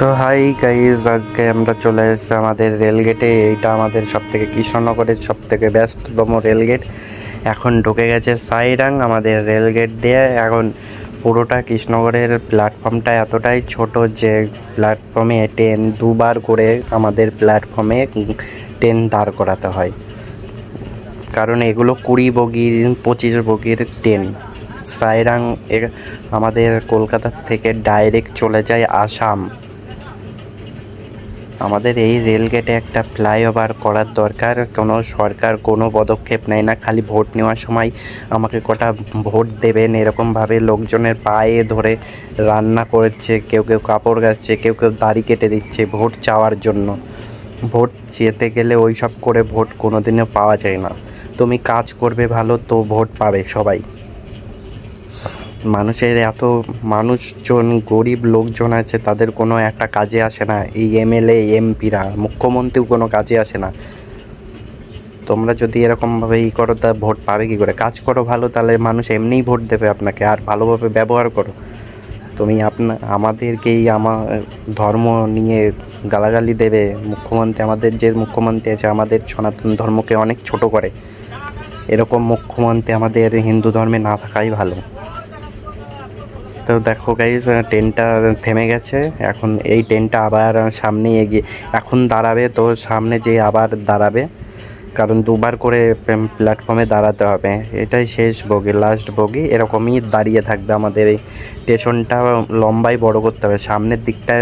তো hi guys, আজকে আমরা চলে এসেছি আমাদের রেলগেটে। এইটা আমাদের সবথেকে কৃষ্ণনগরের সবথেকে ব্যস্ততম রেলগেট। এখন ঢুকে গেছে সাইরাং আমাদের রেলগেট দিয়ে। এখন পুরোটা কৃষ্ণনগরের প্ল্যাটফর্মটা এতটাই ছোট যে প্ল্যাটফর্মে ট্রেন দুবার করে আমাদের প্ল্যাটফর্মে ট্রেন দাঁড় করাতে হয়, কারণ এগুলো 20 বগির 25 বগির ট্রেন। সাইরাং আমাদের কলকাতা থেকে ডাইরেক্ট চলে যায় আসাম। আমাদের এই রেলগেটে একটা ফ্লাইওভার করার দরকার। কোনো সরকার কোনো পদক্ষেপ নেয় না, খালি ভোট নেওয়ার সময় আমাকে কটা ভোট দেবেন এরকমভাবে লোকজনের পায়ে ধরে রান্না করছে, কেউ কেউ কাপড় কাচ্ছে, কেউ কেউ দাড়ি কেটে দিচ্ছে ভোট চাওয়ার জন্য। ভোট যেতে গেলে ওই সব করে ভোট কোনো দিনও পাওয়া যায় না। তুমি কাজ করবে ভালো তো ভোট পাবে সবাই। মানুষের এত মানুষজন, গরিব লোকজন আছে, তাদের কোনো একটা কাজে আসে না। এই এমএলএ এমপিরা, মুখ্যমন্ত্রীও কোনো কাজে আসে না। তোমরা যদি এরকমভাবে করো তা ভোট পাবে কী করে? কাজ করো ভালো, তাহলে মানুষ এমনিই ভোট দেবে আপনাকে। আর ভালোভাবে ব্যবহার করো। তুমি আমাদেরকেই আমার ধর্ম নিয়ে গালাগালি দেবে। মুখ্যমন্ত্রী, আমাদের যে মুখ্যমন্ত্রী আছে আমাদের সনাতন ধর্মকে অনেক ছোট করে। এরকম মুখ্যমন্ত্রী আমাদের হিন্দু ধর্মে না থাকাই ভালো। তো দেখো গাইজ, ট্রেনটা থেমে গেছে। এখন এই ট্রেনটা আবার সামনে এগিয়ে এখন দাঁড়াবে, তো সামনে যেয়ে আবার দাঁড়াবে, কারণ দুবার করে প্ল্যাটফর্মে দাঁড়াতে হবে। এটাই শেষ বগি, লাস্ট বগি। এরকমই দাঁড়িয়ে থাকবে। আমাদের এই স্টেশনটা লম্বাই বড় করতে হবে, সামনের দিকটায়